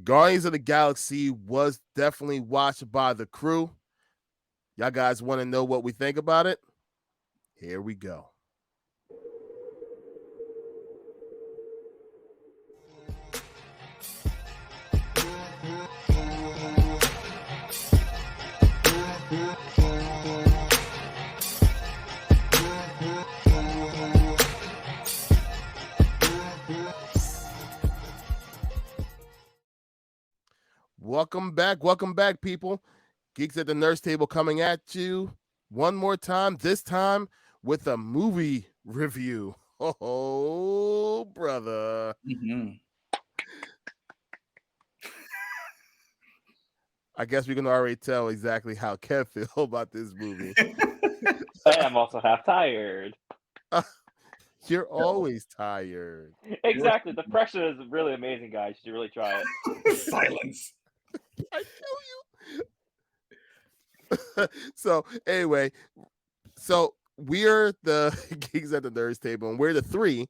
Guardians of the Galaxy was definitely watched by the crew. Y'all guys want to know what we think about it? Here we go. Welcome back, people. Geeks at the Nurse Table coming at you one more time, this time with a movie review. Oh, brother. Mm-hmm. I guess we can already tell exactly how Kev feels about this movie. I'm also half tired. You're always tired. Exactly. The pressure is really amazing, guys. You should really try it. Silence. I feel you. So anyway, we're the Geeks at the Nerds Table, and we're the three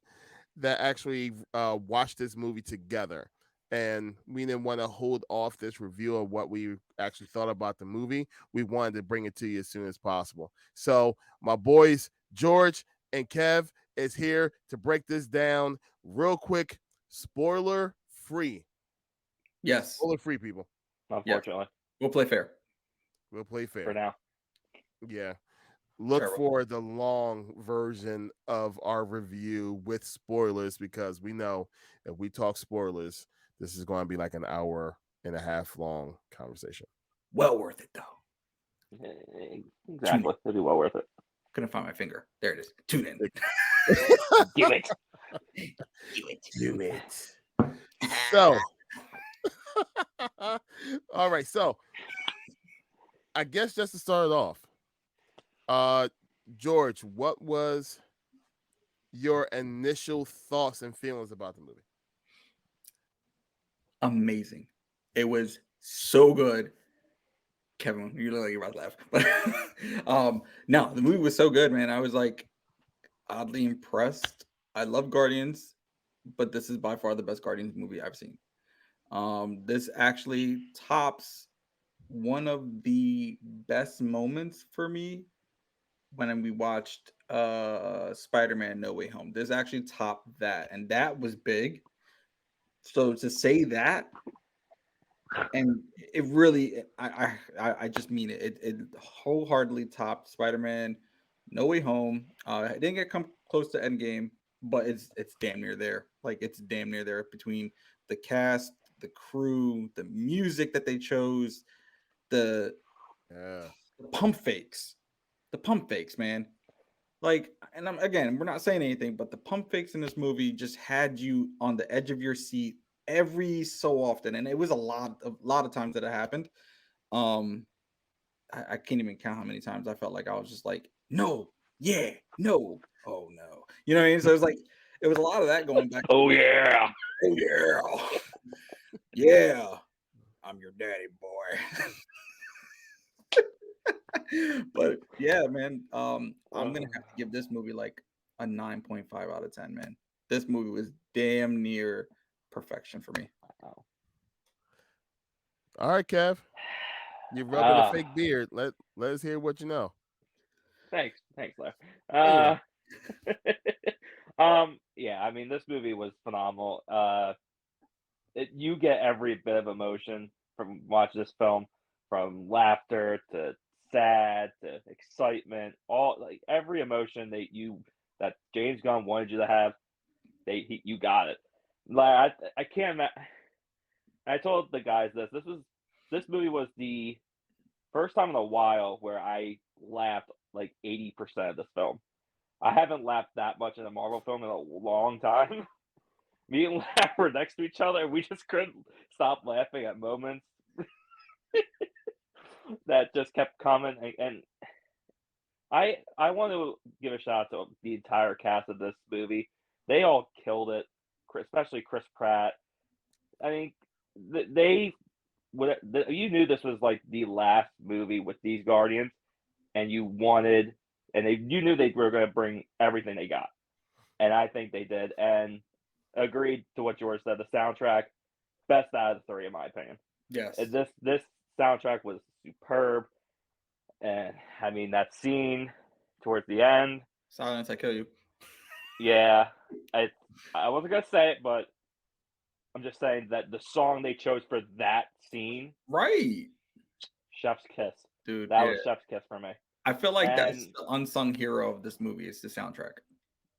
that actually watched this movie together. And we didn't want to hold off this review of what we actually thought about the movie. We wanted to bring it to you as soon as possible. So my boys George and Kev is here to break this down real quick, spoiler free. Yes. Spoiler free, people. Unfortunately. We'll play fair. We'll play fair. For now. Yeah. Look for the long version of our review with spoilers, because we know if we talk spoilers, this is going to be like an hour and a half long conversation. Well worth it, though. Exactly. It'll be well worth it. Couldn't find my finger. There it is. Tune in. Do it. Do it. So, all right. So, I guess just to start it off, George, what was your initial thoughts and feelings about the movie? Amazing. It was so good. Kevin, you look like you're about to laugh. No, the movie was so good, man. I was like oddly impressed. I love Guardians, but this is by far the best Guardians movie I've seen. This actually tops one of the best moments for me when we watched Spider-Man No Way Home. This actually topped that, and that was big. So to say that, and it really, I just mean it. It wholeheartedly topped Spider-Man No Way Home. It didn't get come close to Endgame, but it's damn near there. Like it's damn near there between the cast, the crew, the music that they chose, the pump fakes, man. Like, and we're not saying anything, but the pump fakes in this movie just had you on the edge of your seat every so often, and it was a lot of times that it happened. I can't even count how many times I felt like I was just like, no, yeah, no, oh no, you know what I mean? So it was like it was a lot of that going back. Oh yeah, yeah, I'm your daddy, boy. But yeah, man, I'm gonna have to give this movie like a 9.5 out of 10, man. This movie was damn near perfection for me. All right, Kev, you're rubbing a fake beard. Let us hear what you know. Thanks, Larry. Yeah, I mean, this movie was phenomenal. You get every bit of emotion from watching this film, from laughter to sad to excitement, all like every emotion that James Gunn wanted you to have, you got it. Like I can't. I told the guys this movie was the first time in a while where I laughed like 80% of this film. I haven't laughed that much in a Marvel film in a long time. Me and Larry were next to each other, and we just couldn't stop laughing at moments that just kept coming. And I want to give a shout out to the entire cast of this movie. They all killed it, especially Chris Pratt. I mean, you knew this was like the last movie with these Guardians, and you knew they were going to bring everything they got, and I think they did. And agreed to what George said. The soundtrack best out of the three, in my opinion. Yes. This soundtrack was superb, and I mean that scene towards the end. Silence, I kill you. Yeah, I I wasn't gonna say it, but I'm just saying that the song they chose for that scene, Right. Chef's Kiss. Dude, That yeah. was Chef's Kiss for me. I feel like that's And the unsung hero of this movie is the soundtrack.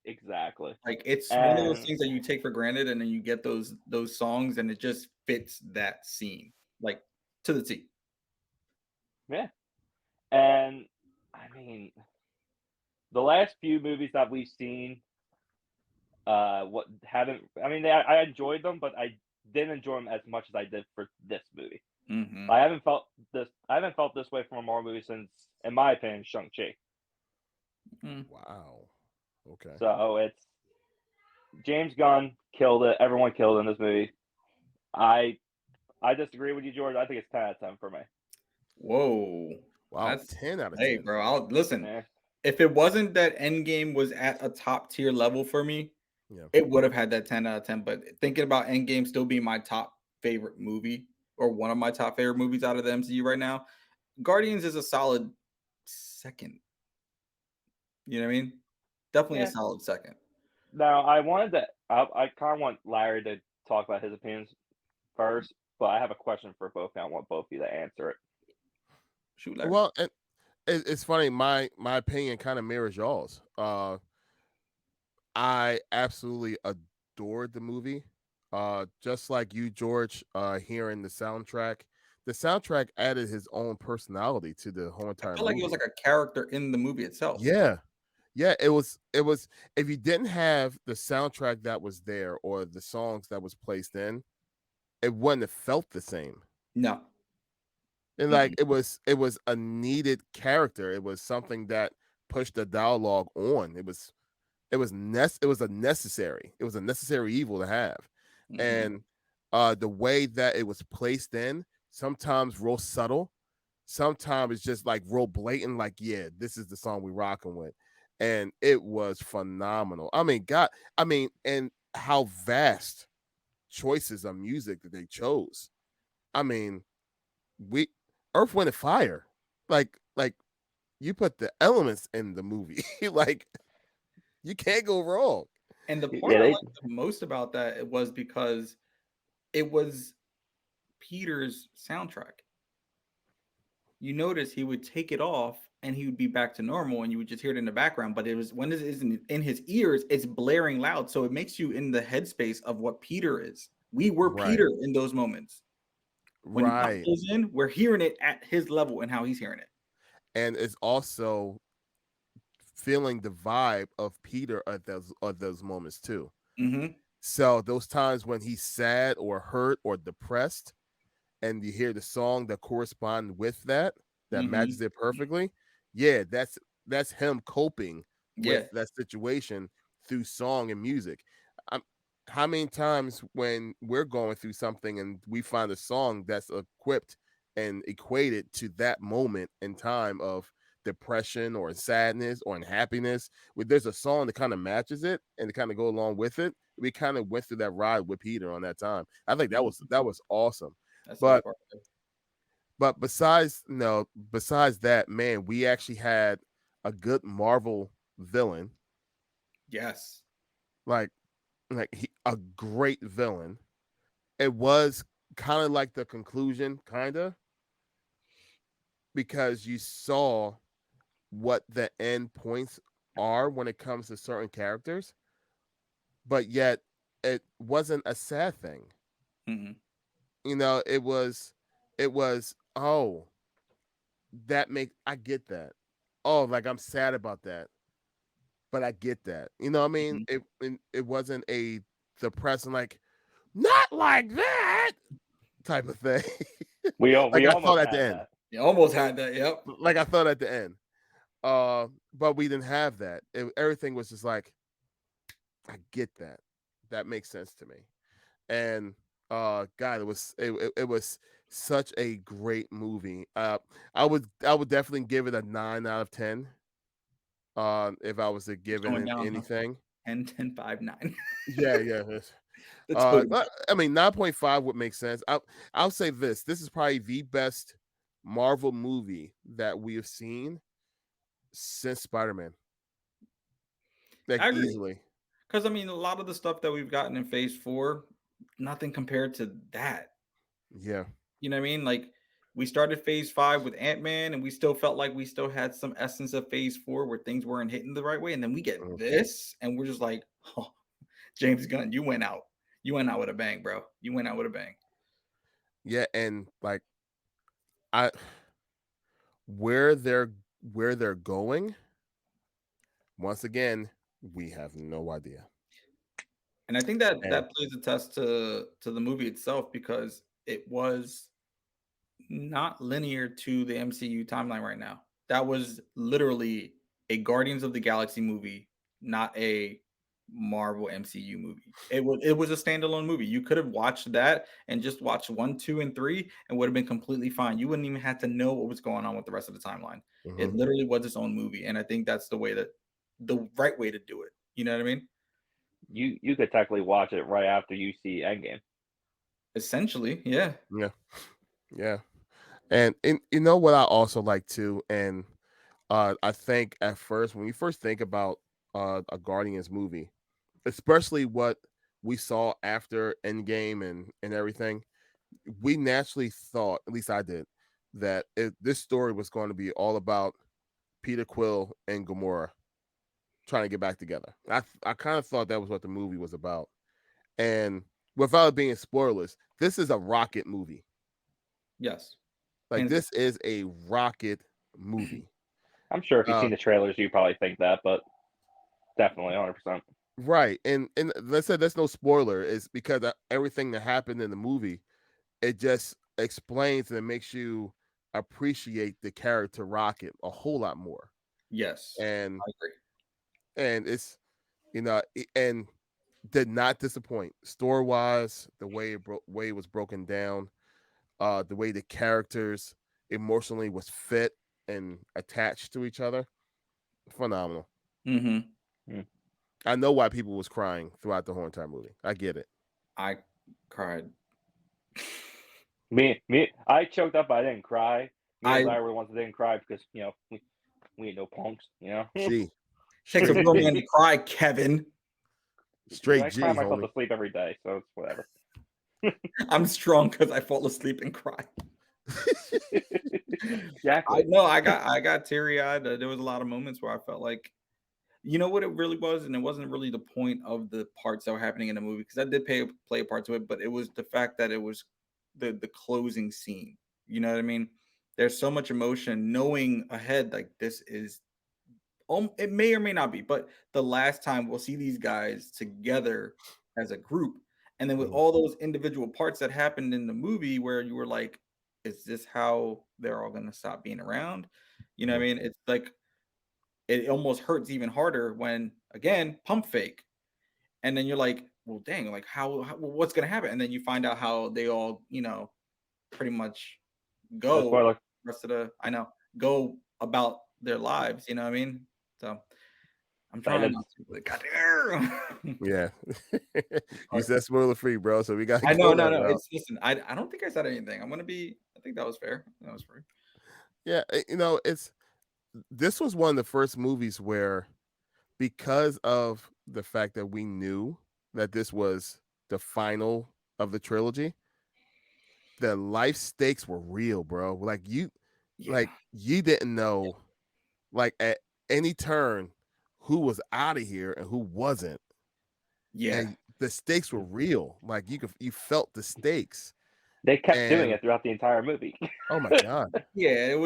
exactly. Like it's one of those And things that you take for granted, and then you get those songs, and it just fits that scene like to the T. yeah. And I mean, the last few movies that we've seen, what haven't I mean, I enjoyed them, but I didn't enjoy them as much as I did for this movie. Mm-hmm. I haven't felt this way from a Marvel movie since, in my opinion, Shang-Chi. Mm. Wow. Okay. So it's James Gunn killed it. Everyone killed in this movie. I I disagree with you, George. I think it's 10 out of 10 for me. Whoa, Wow. that's 10 out of 10. hey, bro. I'll listen. Yeah, If it wasn't that Endgame was at a top tier level for me, Yeah. it would have had that 10 out of 10. But thinking about Endgame still being my top favorite movie or one of my top favorite movies out of the MCU right now, Guardians is a solid second. You know what I mean? Definitely a yeah. solid second. Now I kind of want Larry to talk about his opinions first, but I have a question for both. And I want both of you to answer it. Shoot, Larry. Well, and it's funny. My opinion kind of mirrors y'all's. I absolutely adored the movie. Just like you, George, hearing the soundtrack added his own personality to the whole I entire felt like it was movie. like a character in the movie itself. Yeah. Yeah, it was if you didn't have the soundtrack that was there or the songs that was placed in, it wouldn't have felt the same. No. And like Mm-mm. it was a needed character. It was something that pushed the dialogue on. It was a necessary evil to have. Mm-hmm. And the way that it was placed in, sometimes real subtle, sometimes it's just like real blatant, like, yeah, this is the song we rocking with. And it was phenomenal. I mean, God, I mean, and how vast choices of music that they chose. I mean, we Earth, Wind, and Fire. Like you put the elements in the movie. Like you can't go wrong. And the part Yeah, I they liked the most about that it was because it was Peter's soundtrack. You notice he would take it off and he would be back to normal and you would just hear it in the background. But it was when it is in his ears, it's blaring loud. So it makes you in the headspace of what Peter is. We were Right. Peter in those moments. When that Right. goes in, we're hearing it at his level and how he's hearing it. And it's also feeling the vibe of Peter at those moments too. Mm-hmm. So those times when he's sad or hurt or depressed, and you hear the song that correspond with that Mm-hmm. matches it perfectly. Yeah, that's him coping Yeah. with that situation through song and music. I'm, how many times when we're going through something and we find a song that's equipped and equated to that moment in time of depression or sadness or unhappiness, where there's a song that kind of matches it and to kind of go along with it. We kind of went through that ride with Peter on that time. I think that was Mhm. that was awesome. That's the best But part. besides that, man, we actually had a good Marvel villain, Yes. like a great villain. It was kind of like the conclusion, kind of, because you saw what the end points are when it comes to certain characters, but yet it wasn't a sad thing. Mm-hmm. It was oh, that make I get that. Oh, like I'm sad about that, but I get that. You know what I mean? Mm-hmm. It wasn't a depressing like not like that type of thing. we Like I thought almost at the had end. that. You almost had that. Yep. Like I thought at the end. But we didn't have that. Everything was just like I get that. That makes sense to me. And God, it was such a great movie. I would definitely give it a 9 out of 10. If I was to It's give going it down, huh? anything. 10, 10, 5, 9. Yeah, yeah. The totem. I mean, 9.5 would make sense. I'll say this: this is probably the best Marvel movie that we have seen since Spider-Man, like I agree. easily. Because I mean, a lot of the stuff that we've gotten in Phase Four, nothing compared to that. Yeah. You know what I mean? Like we started Phase Five with Ant-Man, and we still felt like we still had some essence of Phase Four where things weren't hitting the right way, and then we get Mhm. this, and we're just like, oh, James Gunn, you went out. You went out with a bang, bro. You went out with a bang. Yeah, and like I where they're where they're going, once again, we have no idea. And I think that And that plays a test to the movie itself because it was not linear to the MCU timeline right now. That was literally a Guardians of the Galaxy movie, not a Marvel MCU movie. It was a standalone movie. You could have watched that and just watched 1, 2, and 3 and would have been completely fine. You wouldn't even have to know what was going on with the rest of the timeline. It mhm. literally was its own movie. And I think that's the right way to do it. You know what I mean? You could technically watch it right after you see Endgame. Essentially, yeah. Yeah, yeah. And you know what I also like too, and I think at first when we first think about a Guardians movie, especially what we saw after Endgame and everything, we naturally thought, at least I did, that this story was going to be all about Peter Quill and Gamora trying to get back together. I kind of thought that was what the movie was about. And without being spoilers, this is a Rocket movie. Yes. Like Hands down. this is a Rocket movie. I'm sure if you've Uh, seen the trailers, you probably think that, but definitely 100%. right. And let's say there's no spoiler. It's because everything that happened in the movie, it just explains and it makes you appreciate the character Rocket a whole lot more. Yes. And I agree. and it's and did not disappoint story wise. The way it was broken down, the way the characters emotionally was fit and attached to each other, phenomenal. Mm-hmm. Mm. I know why people was crying throughout the whole entire movie. I get it. I cried. I choked up. I didn't cry. Me and I Larry were the ones that didn't cry because we ain't no punks. G, takes a straight real G, man to cry, Kevin. straight I cry G, myself homie. to sleep every day, so it's whatever. I'm strong because I fall asleep and cry. I Exactly. know I got teary eyed. There was a lot of moments where I felt like, you know what it really was, and it wasn't really the point of the parts that were happening in the movie because I did play a part to it, but it was the fact that it was the closing scene. You know what I mean? There's so much emotion knowing ahead like this is it may or may not be, but the last time we'll see these guys together as a group, and then with Mhm, all those individual parts that happened in the movie, where you were like, "Is this how they're all going to stop being around?" You know what mhm, I mean? It's like it almost hurts even harder when again pump fake, and then you're like, "Well, dang, like what's going to happen?" And then you find out how they all, pretty much No go spoiler. rest of the I know go about their lives. You know what I mean? So. I'm trying Silence. not to, but goddamn. yeah. You said spoiler free, bro. So we gotta I know, go no, that no. route. It's listen. I don't think I said anything. I'm gonna be. I think that was fair. That was free. Yeah, it's this was one of the first movies where, because of the fact that we knew that this was the final of the trilogy, the life stakes were real, bro. Yeah, Like you didn't know, like at any turn, who was out of here and who wasn't, yeah, and the stakes were real. Like you felt the stakes, They kept doing and it throughout the entire movie. oh my god, yeah. It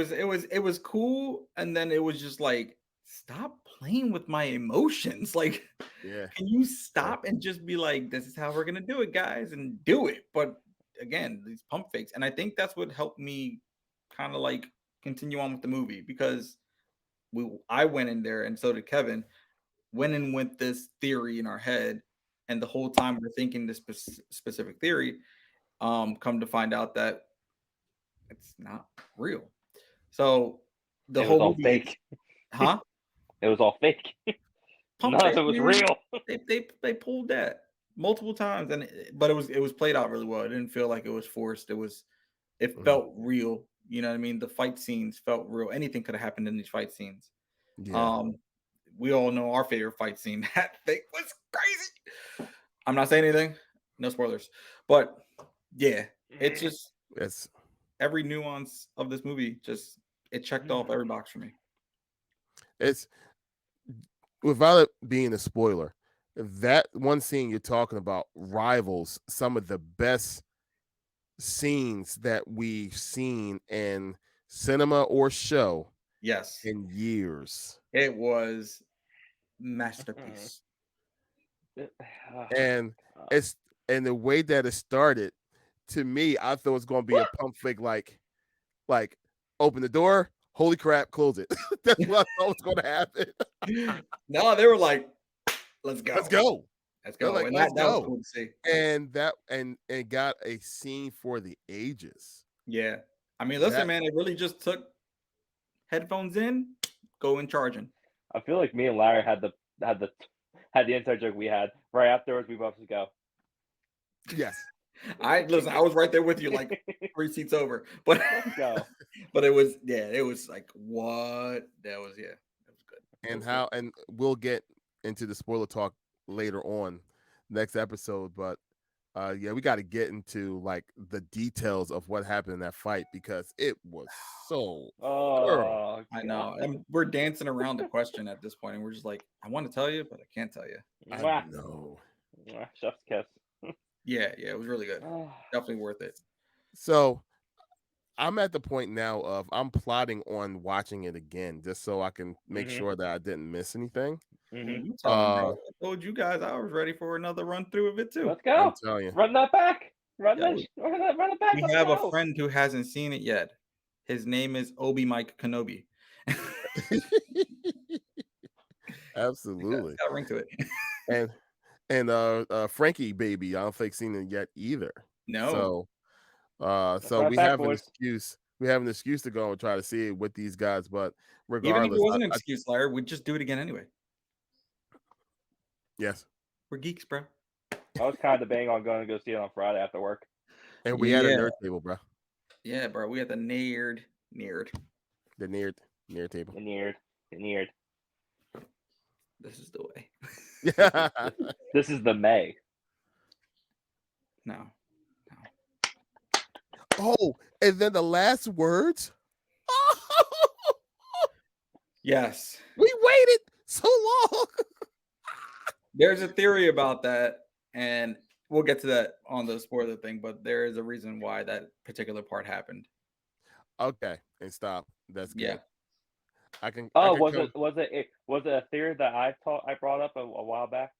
was cool, and then it was just like, stop playing with my emotions. Like, yeah, can you yeah, stop and just be like, this is how we're gonna do it, guys, and do it. But again, these pump fakes, and I think that's what helped me kind of like continue on with the movie because I went in there, and so did Kevin went in with this theory in our head, and the whole time we're thinking this specific theory, come to find out that it's not real. So the It was whole all movie is, fake. huh? It was all fake. Pump None of fake, it was man. real. They pulled that. multiple times, but it was played out really well. It didn't feel like it was forced. It felt real. You know what I mean? The fight scenes felt real. Anything could have happened in these fight scenes. Yeah. We all know our favorite fight scene. That thing was crazy. I'm not saying anything. No spoilers. But yeah, it's just It's every nuance of this movie it checked off every box for me. it's without it being a spoiler, that one scene you're talking about rivals some of the best scenes that we've seen in cinema or show Yes, in years. it was masterpiece. And it's and the way that it started, to me, I thought it was gonna be a pump fake like open the door, holy crap, close it. That's what I thought was gonna happen. No, they were like, let's go. Let's go. Let's They're go. like, And let's that was go. cool to see. And that and got a scene for the ages. Yeah. I mean, listen, That man, it really just took headphones in, go in charging. I feel like me and Larry had the inside joke we had right afterwards. We both just go. yes. I was right there with you, like 3 seats over. But Let's go. but it was like what? That was it was good. And how and we'll get into the spoiler talk later on next episode, but yeah, we got to get into like the details of what happened in that fight because it was so girl. Oh, I know. And we're dancing around the question at this point, and we're just like, I want to tell you, but I can't tell you. I know. Chef's kiss. Yeah, it was really good. Definitely worth it. So I'm at the point now of I'm plotting on watching it again just so I can make sure that I didn't miss anything. You tell me, bro. I told you guys I was ready for another run through of it too. Let's go. I'm telling you. Run that back. Run Yeah, it back. We Let's have go. a friend who hasn't seen it yet. His name is Obi Mike Kenobi. Absolutely. Got a ring to it. and Frankie baby, I don't think seen it yet either. No. So we back, have an boys. excuse. We have an excuse to go and try to see it with these guys, but Even if it regardless, wasn't an excuse, Larry, we'd just do it again anyway. yes. We're geeks, bro. I was kind of debating on going to go see it on Friday after work. And we had a nerd table, bro. Yeah, bro. We had the neared. The near table. The neared. This is the way. Yeah. This is the May. No. Oh, and then the last words. Yes. We waited so long. There's a theory about that, and we'll get to that on the spoiler thing, but there is a reason why that particular part happened. Okay, and stop. That's good. Yeah. Was it a theory that I brought up a while back?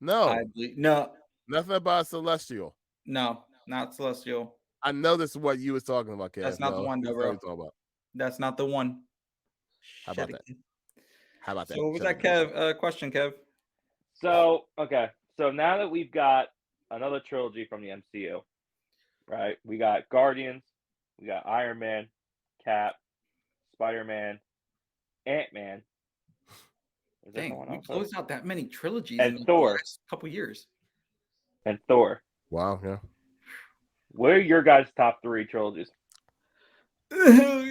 No. No. Nothing about Celestial. No, not Celestial. I know this is what you was talking about, Kev. That's not the one, though, bro. That's not the one. How about that? How about that? So what was that, Kev? Question, Kev? So, okay. So now that we've got another trilogy from the MCU, right? We got Guardians, we got Iron Man, Cap, Spider-Man, Ant-Man. Dang, we closed out that many trilogies and in Thor. the last couple years. And Thor. Wow, yeah. What are your guys' top 3 trilogies? Now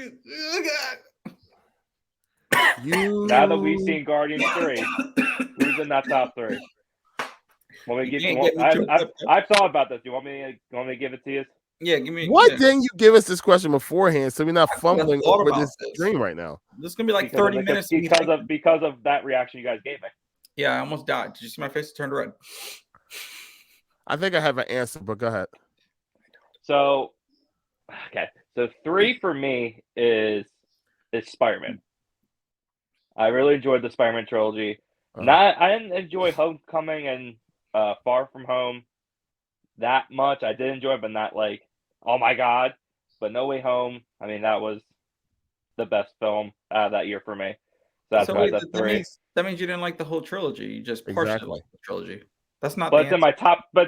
that we've seen Guardians 3, who's in that top 3? I've thought about this. Do you want me to give it to you? Yeah, give me. Why didn't you give us this question beforehand so we're not fumbling over this dream right now? This is gonna be like 30 minutes because of that reaction you guys gave me. Yeah, I almost died. Did you see my face turn red? I think I have an answer, but go ahead. So, okay. So 3 for me is Spider-Man. I really enjoyed the Spider-Man trilogy. I didn't enjoy Homecoming and Far From Home that much. I did enjoy it, but not like, oh my god. But No Way Home, I mean, that was the best film that year for me. So that's why that's 3. That means you didn't like the whole trilogy. You just partially liked the trilogy. That's not. But it's in my top. I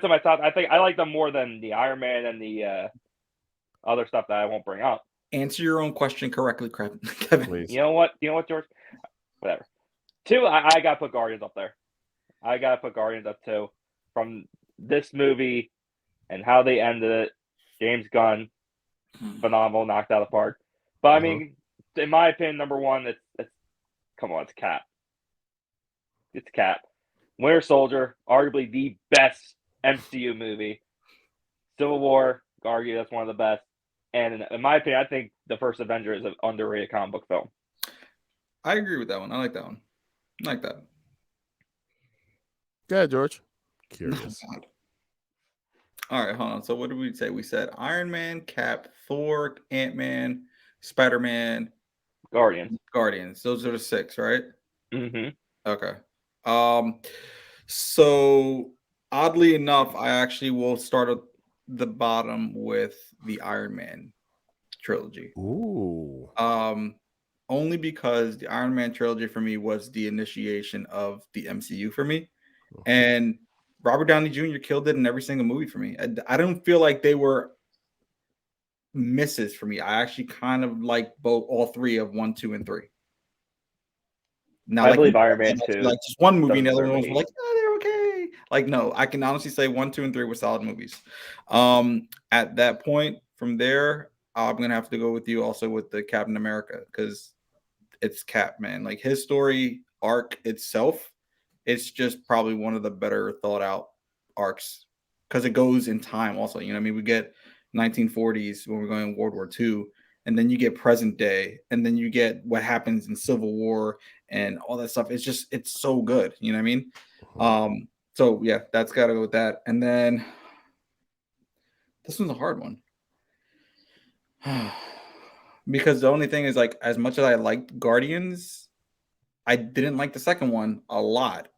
think I like them more than the Iron Man and the other stuff that I won't bring up. Answer your own question correctly, Kevin. Please. You know what, George? Whatever. 2, I gotta put Guardians up there. I gotta put Guardians up too. From this movie and how they ended it, James Gunn, phenomenal, knocked out of the park. But I mean, in my opinion, number one, it's come on, it's Cap. It's Cap. Winter Soldier, arguably the best MCU movie. Civil War, argue that's one of the best. And in my opinion, I think the first Avenger is an underrated comic book film. I agree with that one. I like that one. I like that. Yeah, George. Curious. Oh, all right, hold on. So what did we say? We said Iron Man, Cap, Thor, Ant-Man, Spider-Man, Guardians. Those are the 6, right? Mm-hmm. Okay. So oddly enough, I actually will start at the bottom with the Iron Man trilogy. Ooh. Only because the Iron Man trilogy for me was the initiation of the MCU for me. And Robert Downey Jr. killed it in every single movie for me. I don't feel like they were misses for me. I actually kind of like all 3 of 1, 2, and 3. Now, I believe Iron Man 2. Like just one movie, and the other doesn't ones deserve were like, oh, they're okay. Like, no, I can honestly say 1, 2, and 3 were solid movies. At that point, from there, I'm gonna have to go with you also with the Captain America, because it's Cap, man. Like his story arc itself, it's just probably one of the better thought out arcs because it goes in time also. You know what I mean? We get 1940s when we're going World War II, and then you get present day, and then you get what happens in Civil War and all that stuff. It's so good. You know what I mean? So yeah, that's got to go with that. And then this one's a hard one. Because the only thing is, like, as much as I liked Guardians, I didn't like the second one a lot.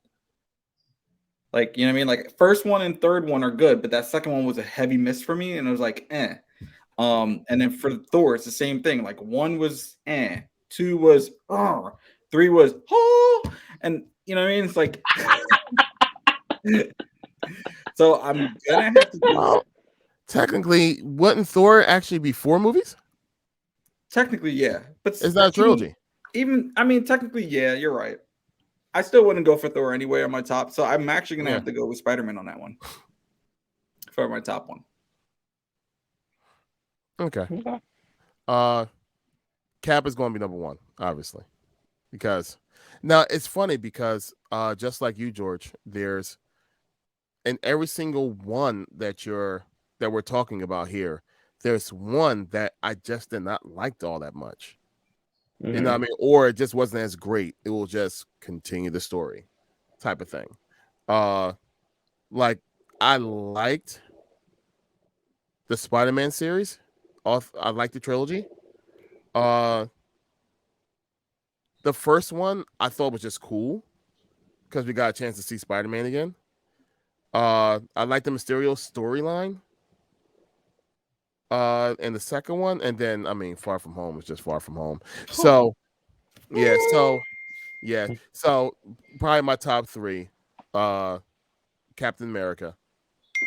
Like, you know what I mean? Like, first one and third one are good, but that second one was a heavy miss for me, and it was like, eh. And then for Thor, it's the same thing. Like, 1 was eh, 2 was 3 was and you know what I mean? It's like, so I'm gonna have to. Well, technically, wouldn't Thor actually be 4 movies? Technically, yeah, but It's not a trilogy. Technically, yeah, you're right. I still wouldn't go for Thor anyway on my top, so I'm actually gonna have to go with Spider-Man on that one for my top one. Okay. Cap is going to be number 1, obviously, because now it's funny because just like you, George, there's in every single one that we're talking about here, there's one that I just did not like all that much. You know what I mean? Or it just wasn't as great. It will just continue the story type of thing. Like I liked the Spider-Man series. I liked the trilogy. The first one I thought was just cool because we got a chance to see Spider-Man again. I like the Mysterio storyline. And the second one, and then Far From Home is just Far From Home. So so probably my top 3, Captain America.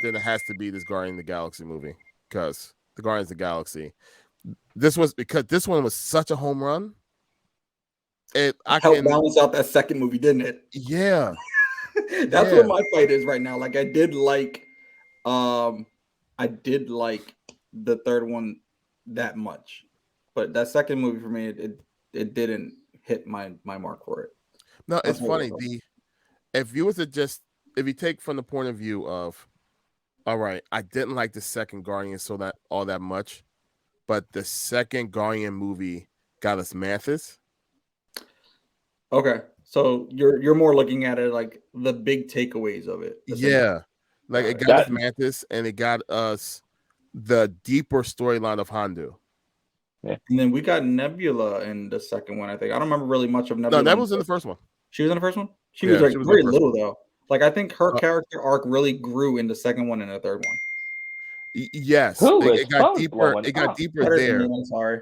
Then it has to be this Guardian of the Galaxy movie because the Guardians of the Galaxy. This one was such a home run. I helped balance out that second movie, didn't it? Yeah. That's what my fight is right now. Like I did like the third one that much, but that second movie for me, it didn't hit my mark for it. No, it's funny. If you take from the point of view of, all right, I didn't like the second Guardian all that much, but the second Guardian movie got us Mantis. Okay, so you're more looking at it like the big takeaways of it. Yeah, like it got us Mantis, and it got us the deeper storyline of Handu. Yeah. And then we got Nebula in the second one, I think. I don't remember really much of Nebula. No, Nebula's in the first one. She was in the first one? She was very little, though. Like, I think her character arc really grew in the second one and the third one. Yes. It got deeper. It got deeper there. I'm sorry.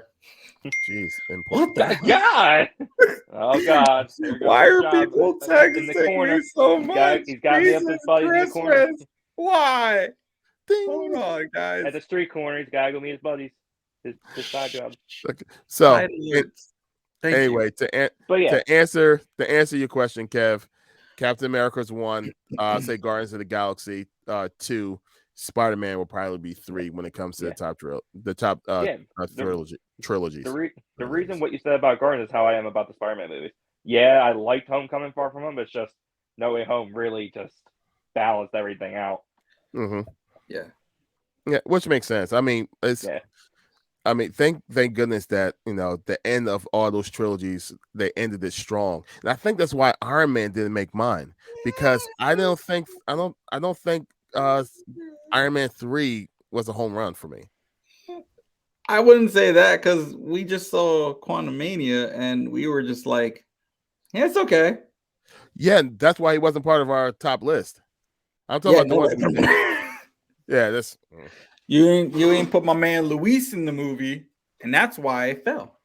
Jeez. What the God? Oh, God. Why are people texting me so much? He's got me up his buddies in the corner. Why? Hold on, guys. At the street corner, he's got to go meet his buddies. His side job. Okay. So, anyway, to answer your question, Kev, Captain America's 1. Say Guardians of the Galaxy 2. Spider-Man will probably be 3 when it comes to Yeah. the top Yeah, the trilogies. the reason what you said about Guardians is how I am about the Spider-Man movies. Yeah, I liked Homecoming Far From Home, but it's just No Way Home really just balanced everything out. Mm-hmm. Yeah. Yeah, which makes sense. I mean, Yeah, thank goodness that the end of all those trilogies they ended it strong, and I think that's why Iron Man didn't make mine because I don't think Iron Man 3 was a home run for me. I wouldn't say that because we just saw Quantum Mania and we were just like, yeah, it's okay. Yeah, that's why he wasn't part of our top list. I'm talking Yeah, about the no, ones we did. Yeah, that's you ain't put my man Luis in the movie, and that's why it fell.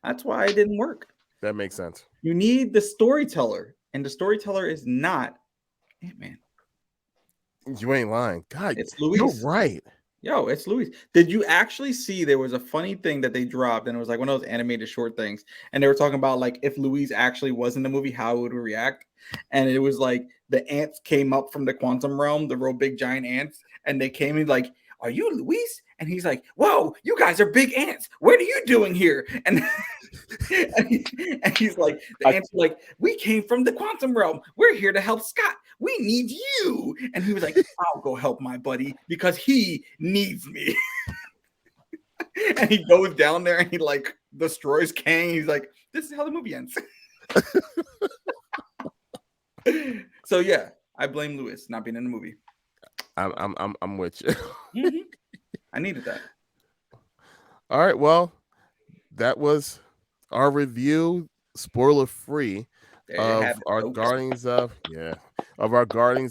That's why it didn't work. that makes sense. You need the storyteller, and the storyteller is not Ant-Man. You ain't lying. God, It's you're Luis. right. Yo, it's Luis. Did you actually see there was a funny thing that they dropped, and it was like one of those animated short things, and they were talking about like if Luis actually was in the movie, how it would react, and it was like the ants came up from the quantum realm, the real big giant ants, and they came in like, "Are you Luis?" And he's like, "Whoa, you guys are big ants. What are you doing here?" And and he's like, the ants were like, "We came from the quantum realm. We're here to help Scott. We need you." And he was like, "I'll go help my buddy because he needs me." And he goes down there and he like destroys Kang. He's like, "This is how the movie ends." So yeah, I blame Lewis not being in the movie. I'm with you. Mm-hmm. I needed that. All right, well, that was our review, spoiler free, There you have of it, our folks. Guardians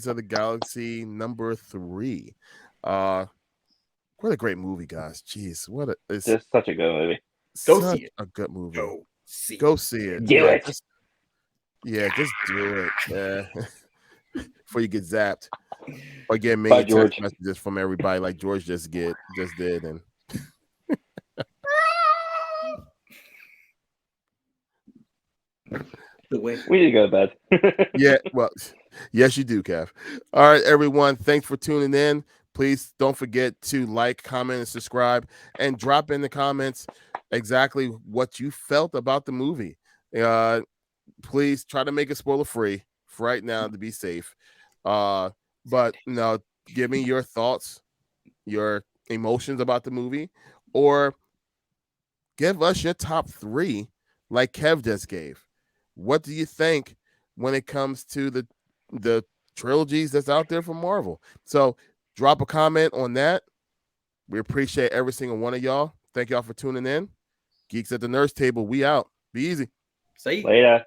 of the Galaxy number 3. What a great movie, guys. Jeez, it's just such a good movie. Go such see it. a good movie. Go see. Go see it. Do it. Just do it. Yeah. Before you get zapped or get Bye, many text George. messages from everybody like George just did, and The way. We need to go to bed. yeah, well, yes, you do, Kev. All right, everyone. Thanks for tuning in. Please don't forget to like, comment, and subscribe, and drop in the comments exactly what you felt about the movie. Please try to make it spoiler free for right now to be safe. But give me your thoughts, your emotions about the movie, or give us your top 3 like Kev just gave. What do you think when it comes to the trilogies that's out there from Marvel? So drop a comment on that. We appreciate every single one of y'all. Thank y'all for tuning in. Geeks at the Nurse Table, we out. Be easy. Say. Later.